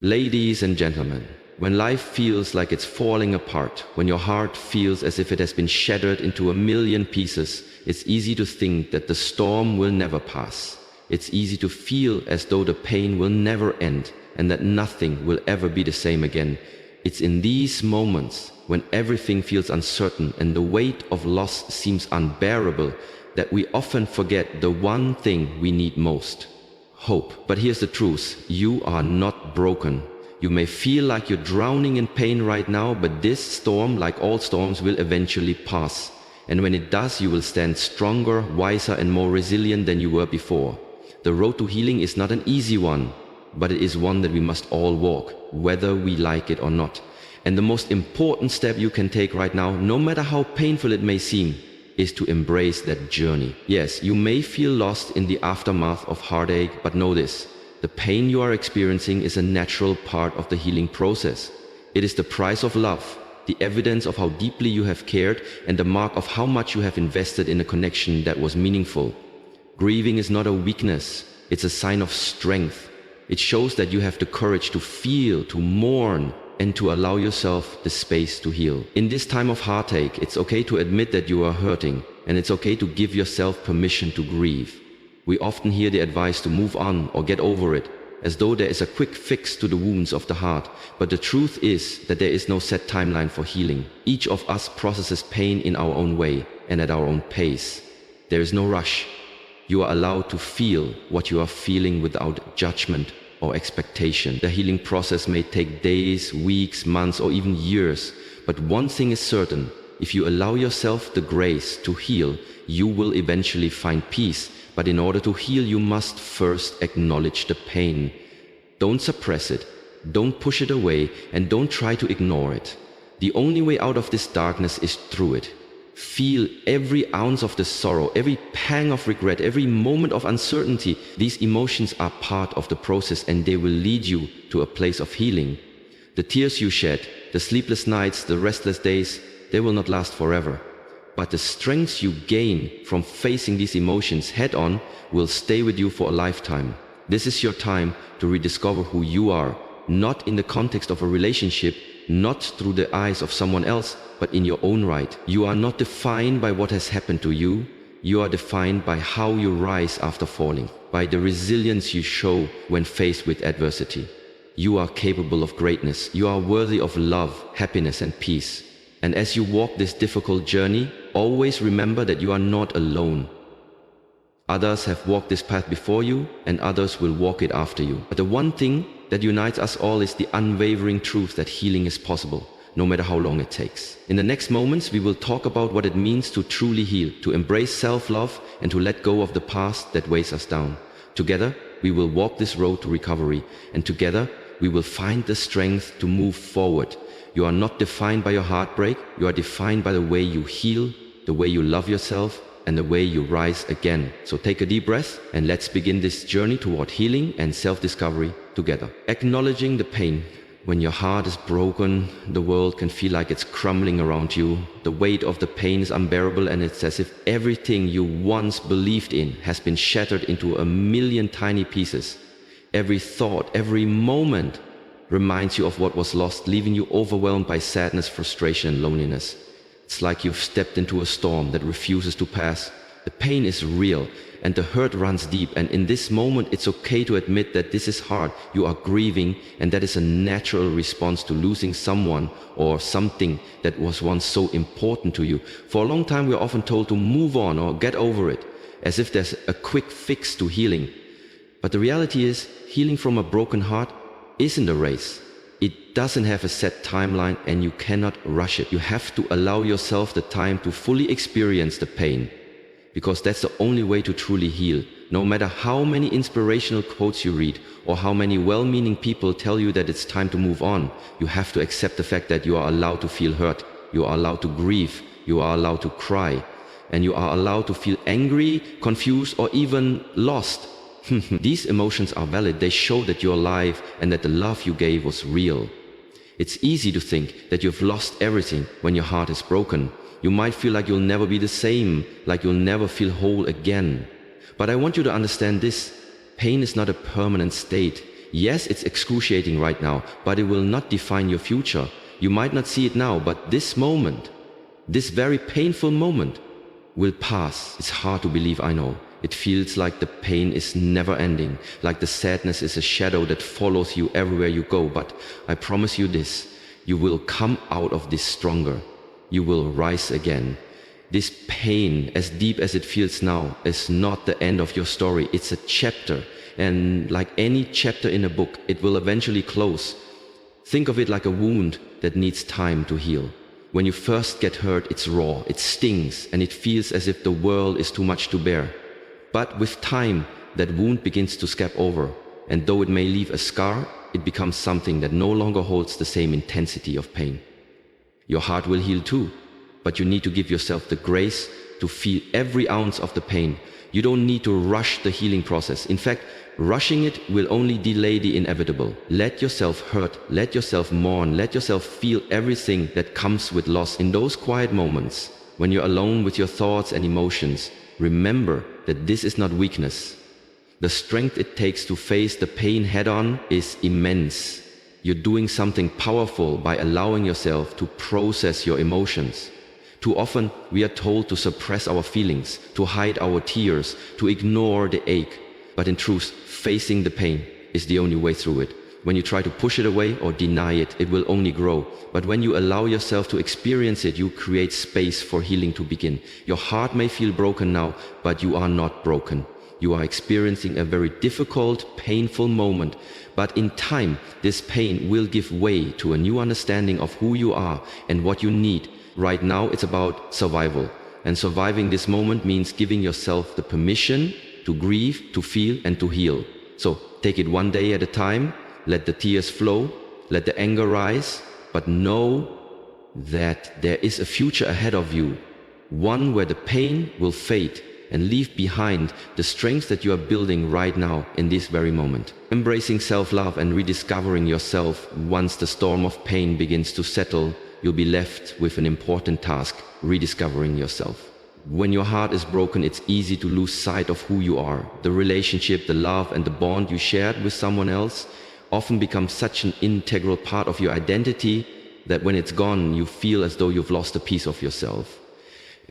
Ladies and gentlemen, when life feels like it's falling apart, when your heart feels as if it has been shattered into a million pieces, it's easy to think that the storm will never pass. It's easy to feel as though the pain will never end and that nothing will ever be the same again. It's in these moments, when everything feels uncertain and the weight of loss seems unbearable, that we often forget the one thing we need most: hope. But here's the truth: you are not broken. You may feel like you're drowning in pain right now, but this storm, like all storms, will eventually pass. And when it does, you will stand stronger, wiser, and more resilient than you were before. The road to healing is not an easy one, but it is one that we must all walk, whether we like it or not. And the most important step you can take right now, no matter how painful it may seem, is to embrace that journey. Yes, you may feel lost in the aftermath of heartache, but know this: the pain you are experiencing is a natural part of the healing process. It is the price of love, the evidence of how deeply you have cared, and the mark of how much you have invested in a connection that was meaningful. Grieving is not a weakness, it's a sign of strength. It shows that you have the courage to feel, to mourn, and to allow yourself the space to heal. In this time of heartache, it's okay to admit that you are hurting, and it's okay to give yourself permission to grieve. We often hear the advice to move on or get over it, as though there is a quick fix to the wounds of the heart. But the truth is that there is no set timeline for healing. Each of us processes pain in our own way and at our own pace. There is no rush. You are allowed to feel what you are feeling without judgment or expectation. The healing process may take days, weeks, months, or even years. But one thing is certain: if you allow yourself the grace to heal, you will eventually find peace. But in order to heal, you must first acknowledge the pain. Don't suppress it, don't push it away, and don't try to ignore it. The only way out of this darkness is through it. Feel every ounce of the sorrow, every pang of regret, every moment of uncertainty. These emotions are part of the process, and they will lead you to a place of healing. The tears you shed, the sleepless nights, the restless days, they will not last forever. But the strength you gain from facing these emotions head on will stay with you for a lifetime. This is your time to rediscover who you are, not in the context of a relationship, not through the eyes of someone else, but in your own right. You are not defined by what has happened to you. You are defined by how you rise after falling, by the resilience you show when faced with adversity. You are capable of greatness. You are worthy of love, happiness, and peace. And as you walk this difficult journey, always remember that you are not alone. Others have walked this path before you, and others will walk it after you. But the one thing that unites us all is the unwavering truth that healing is possible, no matter how long it takes. In the next moments, we will talk about what it means to truly heal, to embrace self-love, and to let go of the past that weighs us down. Together, we will walk this road to recovery, and together, we will find the strength to move forward. You are not defined by your heartbreak. You are defined by the way you heal, the way you love yourself, and the way you rise again. So take a deep breath and let's begin this journey toward healing and self-discovery together. Acknowledging the pain. When your heart is broken, the world can feel like it's crumbling around you. The weight of the pain is unbearable, and it's as if everything you once believed in has been shattered into a million tiny pieces. Every thought, every moment reminds you of what was lost, leaving you overwhelmed by sadness, frustration, and loneliness. It's like you've stepped into a storm that refuses to pass. The pain is real and the hurt runs deep, and in this moment it's okay to admit that this is hard. You are grieving, and that is a natural response to losing someone or something that was once so important to you. For a long time we are often told to move on or get over it, as if there's a quick fix to healing. But the reality is, healing from a broken heart isn't a race. It doesn't have a set timeline, and you cannot rush it. You have to allow yourself the time to fully experience the pain, because that's the only way to truly heal. No matter how many inspirational quotes you read or how many well-meaning people tell you that it's time to move on, you have to accept the fact that you are allowed to feel hurt, you are allowed to grieve, you are allowed to cry, and you are allowed to feel angry, confused, or even lost. These emotions are valid. They show that you're alive and that the love you gave was real. It's easy to think that you've lost everything when your heart is broken. You might feel like you'll never be the same, like you'll never feel whole again. But I want you to understand this: pain is not a permanent state. Yes, it's excruciating right now, but it will not define your future. You might not see it now, but this moment, this very painful moment, will pass. It's hard to believe, I know. It feels like the pain is never ending, like the sadness is a shadow that follows you everywhere you go. But I promise you this, you will come out of this stronger. You will rise again. This pain, as deep as it feels now, is not the end of your story. It's a chapter. And like any chapter in a book, it will eventually close. Think of it like a wound that needs time to heal. When you first get hurt, it's raw, it stings, and it feels as if the world is too much to bear. But with time, that wound begins to scab over, and though it may leave a scar, it becomes something that no longer holds the same intensity of pain. Your heart will heal too, but you need to give yourself the grace to feel every ounce of the pain. You don't need to rush the healing process. In fact, rushing it will only delay the inevitable. Let yourself hurt, let yourself mourn, let yourself feel everything that comes with loss. In those quiet moments, when you're alone with your thoughts and emotions, remember that this is not weakness. The strength it takes to face the pain head-on is immense. You're doing something powerful by allowing yourself to process your emotions. Too often, we are told to suppress our feelings, to hide our tears, to ignore the ache. But in truth, facing the pain is the only way through it. When you try to push it away or deny it, it will only grow. But when you allow yourself to experience it, you create space for healing to begin. Your heart may feel broken now, but you are not broken. You are experiencing a very difficult, painful moment. But in time, this pain will give way to a new understanding of who you are and what you need. Right now, it's about survival. And surviving this moment means giving yourself the permission to grieve, to feel, and to heal. So take it one day at a time. Let the tears flow. Let the anger rise. But know that there is a future ahead of you. One where the pain will fade and leave behind the strength that you are building right now in this very moment. Embracing self-love and rediscovering yourself. Once the storm of pain begins to settle, you'll be left with an important task, rediscovering yourself. When your heart is broken, it's easy to lose sight of who you are. The relationship, the love, and the bond you shared with someone else often become such an integral part of your identity that when it's gone, you feel as though you've lost a piece of yourself.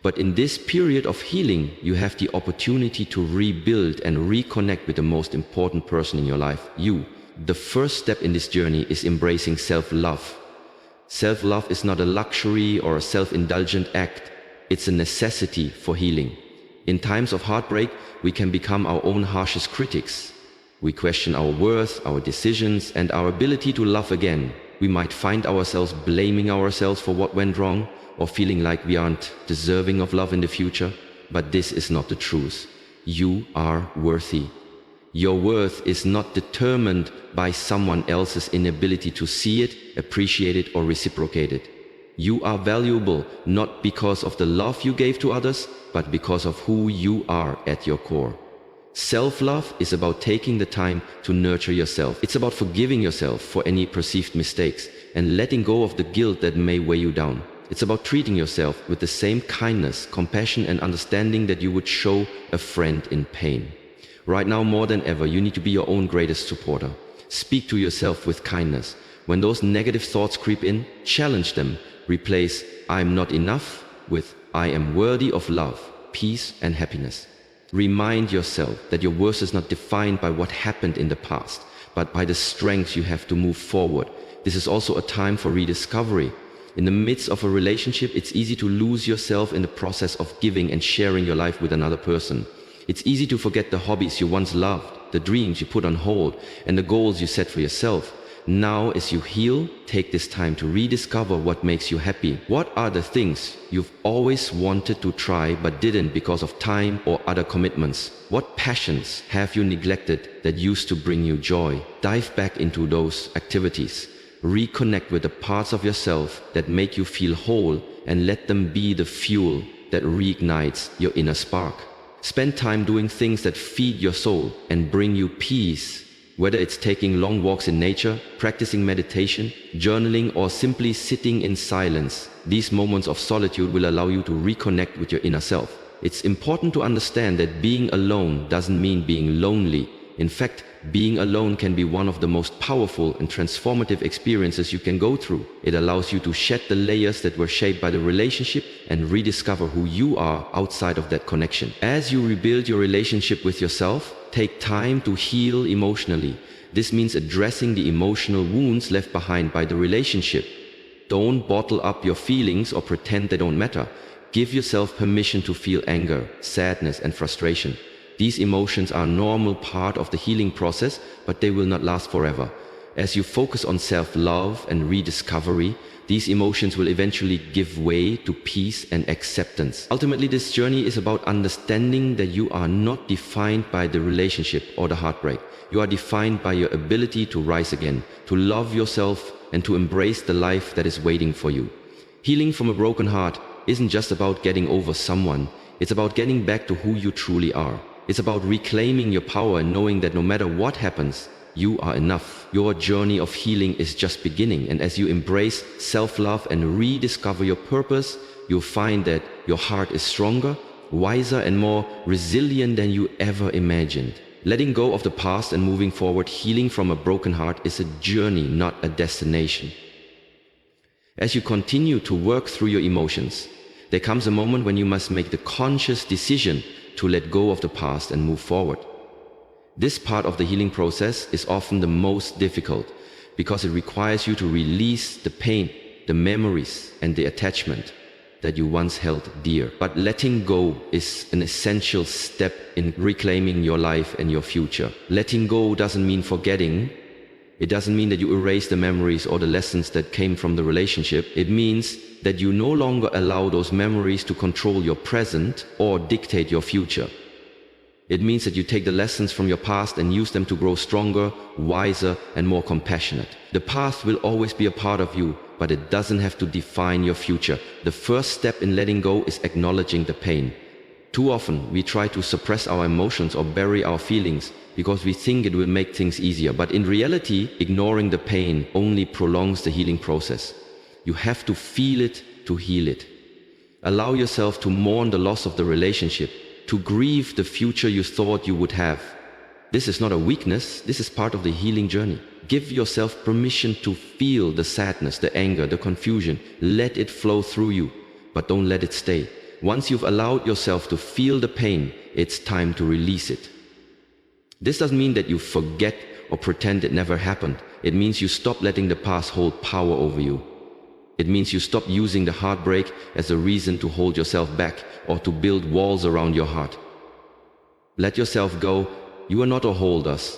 But in this period of healing, you have the opportunity to rebuild and reconnect with the most important person in your life, you. The first step in this journey is embracing self-love. Self-love is not a luxury or a self-indulgent act. It's a necessity for healing. In times of heartbreak, we can become our own harshest critics. We question our worth, our decisions, and our ability to love again. We might find ourselves blaming ourselves for what went wrong, or feeling like we aren't deserving of love in the future. But this is not the truth. You are worthy. Your worth is not determined by someone else's inability to see it, appreciate it, or reciprocate it. You are valuable not because of the love you gave to others, but because of who you are at your core. Self-love is about taking the time to nurture yourself. It's about forgiving yourself for any perceived mistakes and letting go of the guilt that may weigh you down. It's about treating yourself with the same kindness, compassion, and understanding that you would show a friend in pain. Right now, more than ever, you need to be your own greatest supporter. Speak to yourself with kindness. When those negative thoughts creep in, challenge them. Replace "I'm not enough" with "I am worthy of love, peace, and happiness." Remind yourself that your worth is not defined by what happened in the past, but by the strength you have to move forward. This is also a time for rediscovery. In the midst of a relationship, it's easy to lose yourself in the process of giving and sharing your life with another person. It's easy to forget the hobbies you once loved, the dreams you put on hold, and the goals you set for yourself. Now, as you heal, take this time to rediscover what makes you happy. What are the things you've always wanted to try but didn't because of time or other commitments? What passions have you neglected that used to bring you joy? Dive back into those activities. Reconnect with the parts of yourself that make you feel whole and let them be the fuel that reignites your inner spark. Spend time doing things that feed your soul and bring you peace. Whether it's taking long walks in nature, practicing meditation, journaling, or simply sitting in silence, these moments of solitude will allow you to reconnect with your inner self. It's important to understand that being alone doesn't mean being lonely. In fact, being alone can be one of the most powerful and transformative experiences you can go through. It allows you to shed the layers that were shaped by the relationship and rediscover who you are outside of that connection. As you rebuild your relationship with yourself, take time to heal emotionally. This means addressing the emotional wounds left behind by the relationship. Don't bottle up your feelings or pretend they don't matter. Give yourself permission to feel anger, sadness, and frustration. These emotions are a normal part of the healing process, but they will not last forever. As you focus on self-love and rediscovery, these emotions will eventually give way to peace and acceptance. Ultimately, this journey is about understanding that you are not defined by the relationship or the heartbreak. You are defined by your ability to rise again, to love yourself, and to embrace the life that is waiting for you. Healing from a broken heart isn't just about getting over someone. It's about getting back to who you truly are. It's about reclaiming your power and knowing that no matter what happens, you are enough. Your journey of healing is just beginning, and as you embrace self-love and rediscover your purpose, you'll find that your heart is stronger, wiser, and more resilient than you ever imagined. Letting go of the past and moving forward, healing from a broken heart is a journey, not a destination. As you continue to work through your emotions, there comes a moment when you must make the conscious decision to let go of the past and move forward. This part of the healing process is often the most difficult because it requires you to release the pain, the memories, and the attachment that you once held dear. But letting go is an essential step in reclaiming your life and your future. Letting go doesn't mean forgetting. It doesn't mean that you erase the memories or the lessons that came from the relationship. It means that you no longer allow those memories to control your present or dictate your future. It means that you take the lessons from your past and use them to grow stronger, wiser, and more compassionate. The past will always be a part of you, but it doesn't have to define your future. The first step in letting go is acknowledging the pain. Too often, we try to suppress our emotions or bury our feelings because we think it will make things easier. But in reality, ignoring the pain only prolongs the healing process. You have to feel it to heal it. Allow yourself to mourn the loss of the relationship, to grieve the future you thought you would have. This is not a weakness, this is part of the healing journey. Give yourself permission to feel the sadness, the anger, the confusion. Let it flow through you, but don't let it stay. Once you've allowed yourself to feel the pain, it's time to release it. This doesn't mean that you forget or pretend it never happened. It means you stop letting the past hold power over you. It means you stop using the heartbreak as a reason to hold yourself back or to build walls around your heart. Let yourself go. You are not to hold us.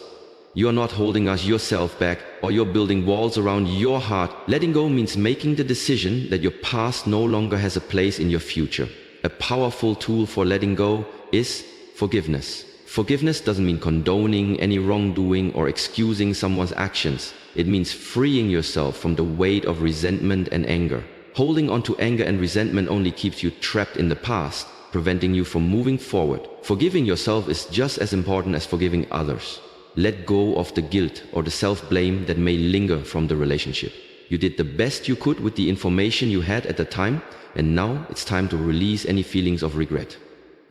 You are not holding us yourself back, or you're building walls around your heart. Letting go means making the decision that your past no longer has a place in your future. A powerful tool for letting go is forgiveness. Forgiveness doesn't mean condoning any wrongdoing or excusing someone's actions. It means freeing yourself from the weight of resentment and anger. Holding on to anger and resentment only keeps you trapped in the past, preventing you from moving forward. Forgiving yourself is just as important as forgiving others. Let go of the guilt or the self-blame that may linger from the relationship. You did the best you could with the information you had at the time, and now it's time to release any feelings of regret.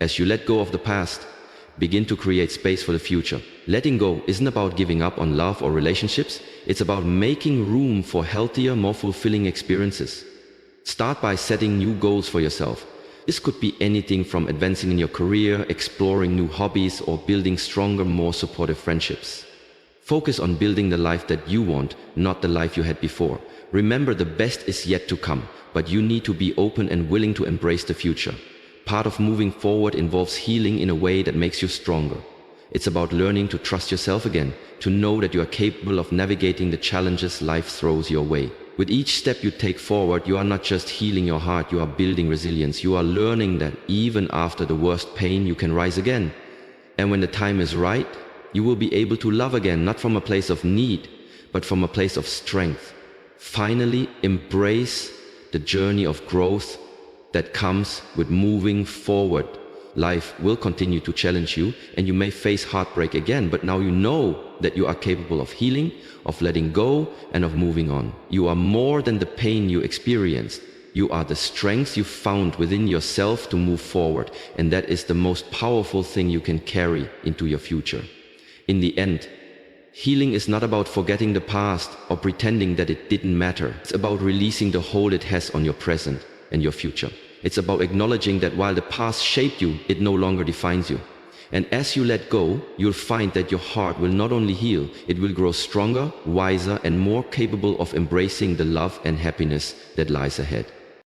As you let go of the past, begin to create space for the future. Letting go isn't about giving up on love or relationships. It's about making room for healthier, more fulfilling experiences. Start by setting new goals for yourself. This could be anything from advancing in your career, exploring new hobbies, or building stronger, more supportive friendships. Focus on building the life that you want, not the life you had before. Remember, the best is yet to come, but you need to be open and willing to embrace the future. Part of moving forward involves healing in a way that makes you stronger. It's about learning to trust yourself again, to know that you are capable of navigating the challenges life throws your way. With each step you take forward, you are not just healing your heart, you are building resilience. You are learning that even after the worst pain, you can rise again. And when the time is right, you will be able to love again, not from a place of need, but from a place of strength. Finally, embrace the journey of growth that comes with moving forward. Life will continue to challenge you, and you may face heartbreak again, but now you know that you are capable of healing, of letting go, and of moving on. You are more than the pain you experienced. You are the strength you found within yourself to move forward, and that is the most powerful thing you can carry into your future. In the end, healing is not about forgetting the past or pretending that it didn't matter. It's about releasing the hold it has on your present and your future. It's about acknowledging that while the past shaped you, it no longer defines you. And as you let go, you'll find that your heart will not only heal, it will grow stronger, wiser, and more capable of embracing the love and happiness that lies ahead.